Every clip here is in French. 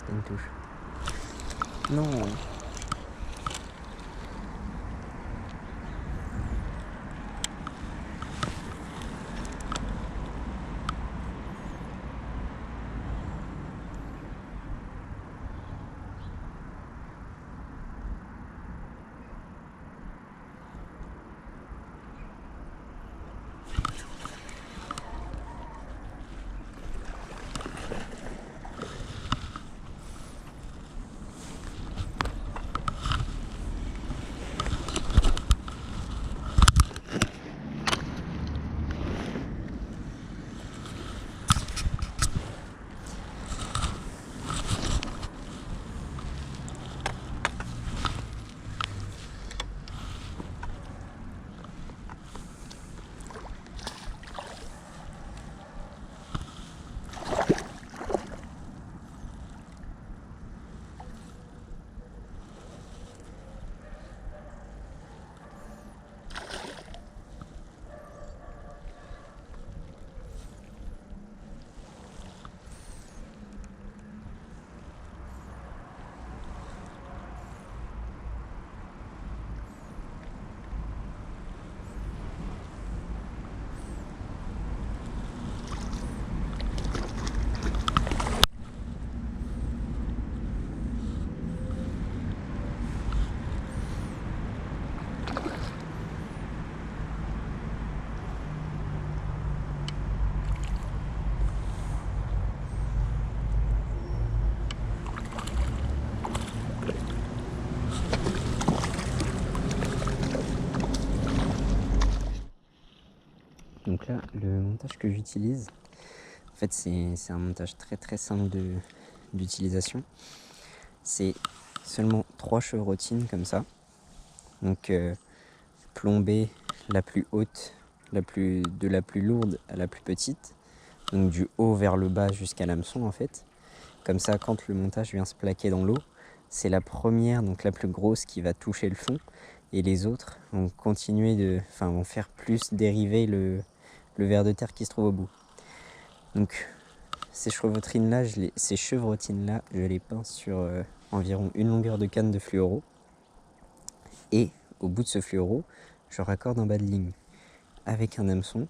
T'as une touche. Non. Donc là, le montage que j'utilise, en fait, c'est un montage très très simple d'utilisation. C'est seulement 3 chevrotines comme ça. Donc plombée la plus haute, de la plus lourde à la plus petite. Donc du haut vers le bas jusqu'à l'hameçon en fait. Comme ça, quand le montage vient se plaquer dans l'eau, c'est la première, donc la plus grosse, qui va toucher le fond. Et les autres vont vont faire plus dériver le ver de terre qui se trouve au bout. Donc ces chevrotines-là, je les pince sur environ une longueur de canne de fluoro. Et au bout de ce fluoro, je raccorde un bas de ligne avec un hameçon.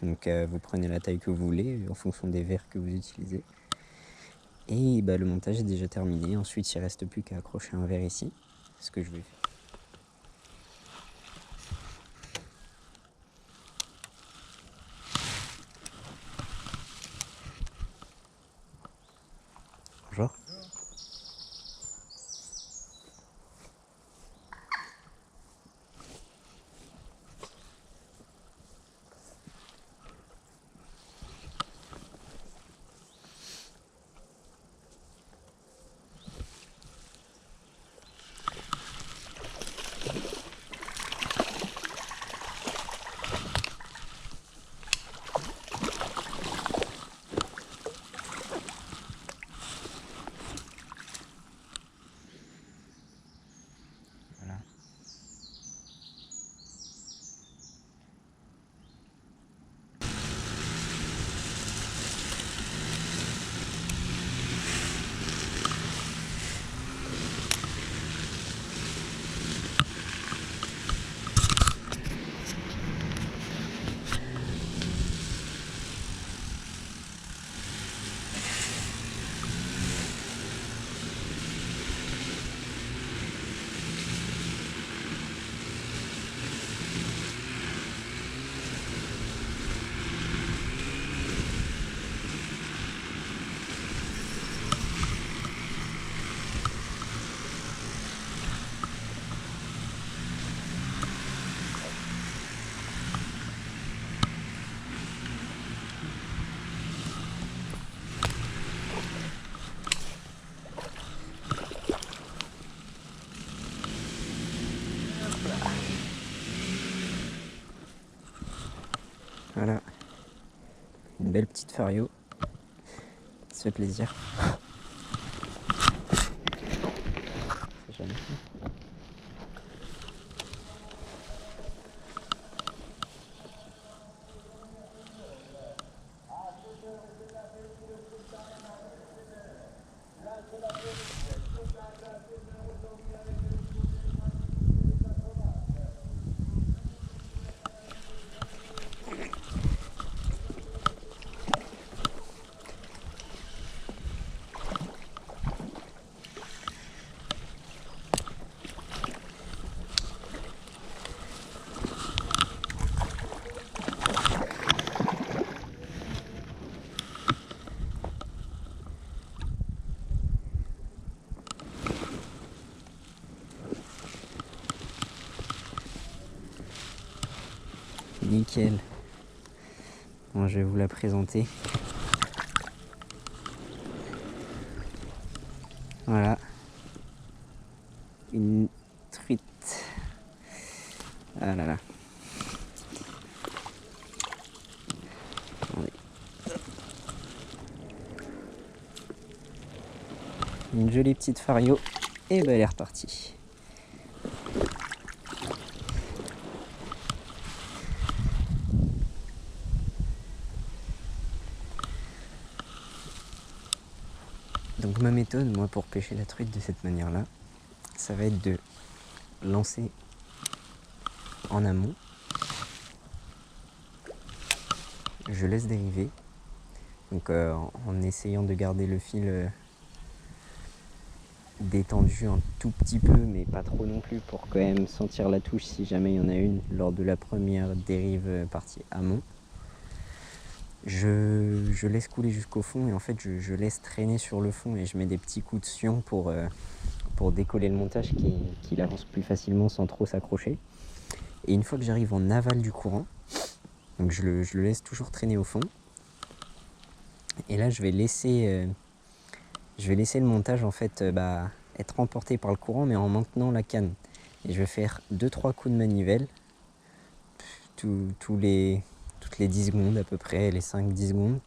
Donc vous prenez la taille que vous voulez en fonction des vers que vous utilisez. Et le montage est déjà terminé. Ensuite, il ne reste plus qu'à accrocher un ver ici, ce que je vais faire. Bonjour. Voilà. Voilà. Une belle petite Fario. Ça fait plaisir. C'est jamais fait. nickel. Bon, je vais vous la présenter. Voilà. Une truite. Ah là là. Attendez. Une jolie petite fario. Et ben elle est repartie. Donc ma méthode, moi, pour pêcher la truite de cette manière-là, ça va être de lancer en amont. Je laisse dériver. Donc en essayant de garder le fil détendu un tout petit peu, mais pas trop non plus, pour quand même sentir la touche si jamais il y en a une lors de la première dérive partie amont. Je laisse couler jusqu'au fond et en fait je laisse traîner sur le fond et je mets des petits coups de sion pour décoller le montage qu'il avance plus facilement sans trop s'accrocher. Et une fois que j'arrive en aval du courant, donc je le laisse toujours traîner au fond. Et là je vais laisser le montage en fait être emporté par le courant mais en maintenant la canne. Et je vais faire 2-3 coups de manivelle toutes les 10 secondes à peu près, les 5-10 secondes,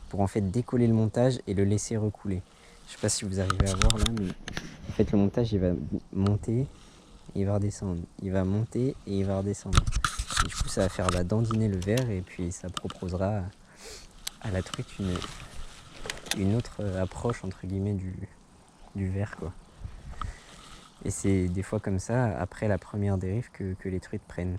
pour en fait décoller le montage et le laisser recouler. Je sais pas si vous arrivez à voir là, mais en fait le montage il va monter et il va redescendre, il va monter et il va redescendre. Et du coup ça va faire dandiner le verre et puis ça proposera à la truite une autre approche entre guillemets du verre quoi. Et c'est des fois comme ça, après la première dérive, que les truites prennent.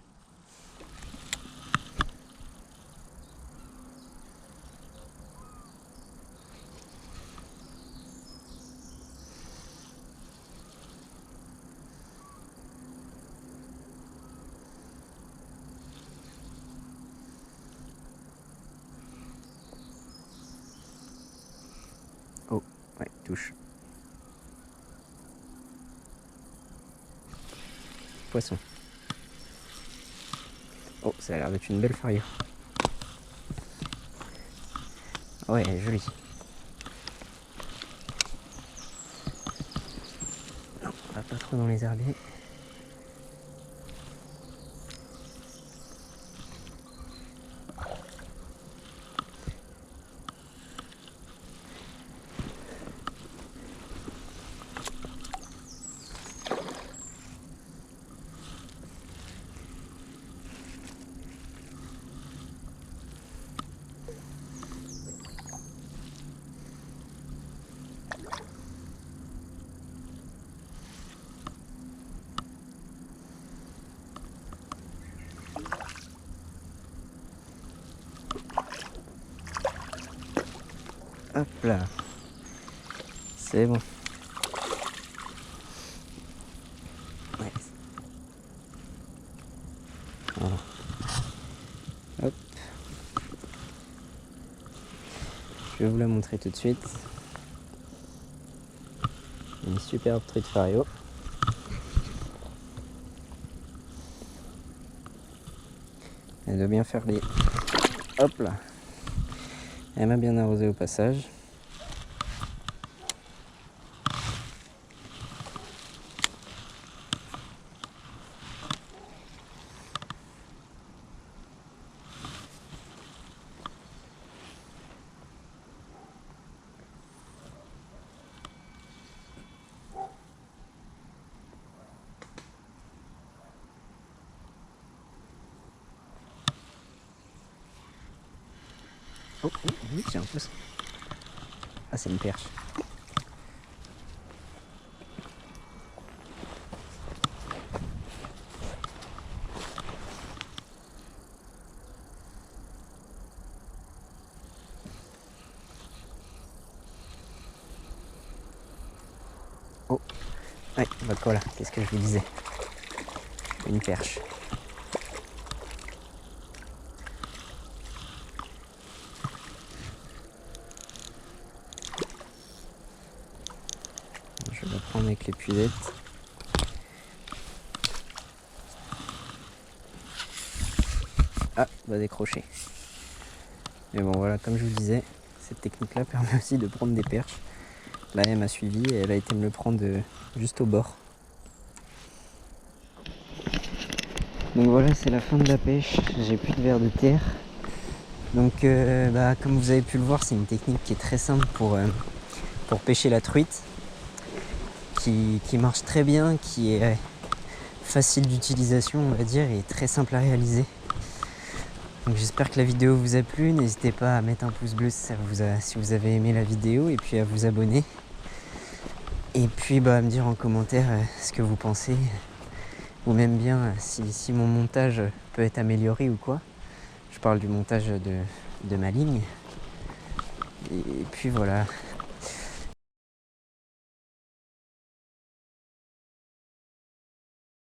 Oh, ouais, touche. Poisson. Oh, ça a l'air d'être une belle fario. Ouais, elle est jolie. Non, pas trop dans les herbiers. Hop là. C'est bon. Ouais. Voilà. Hop. Je vais vous la montrer tout de suite. Une superbe truite fario. Elle doit bien faire les... Hop là. Elle m'a bien arrosé au passage. Oh, oui, j'ai un poisson. Ah, c'est une perche. Oh, ouais, bah voilà, qu'est-ce que je vous disais. Une perche. Je vais la prendre avec l'épuisette. Ah, va décrocher. Mais bon voilà, comme je vous disais, cette technique là permet aussi de prendre des perches. Là elle m'a suivi et elle a été me le prendre juste au bord. Donc voilà, c'est la fin de la pêche, j'ai plus de vers de terre. Donc comme vous avez pu le voir, c'est une technique qui est très simple pour pêcher la truite, qui marche très bien, qui est facile d'utilisation on va dire, et très simple à réaliser. Donc j'espère que la vidéo vous a plu, n'hésitez pas à mettre un pouce bleu si vous avez aimé la vidéo, et puis à vous abonner. Et puis à me dire en commentaire ce que vous pensez, ou même bien si mon montage peut être amélioré ou quoi. Je parle du montage de ma ligne. Et puis voilà.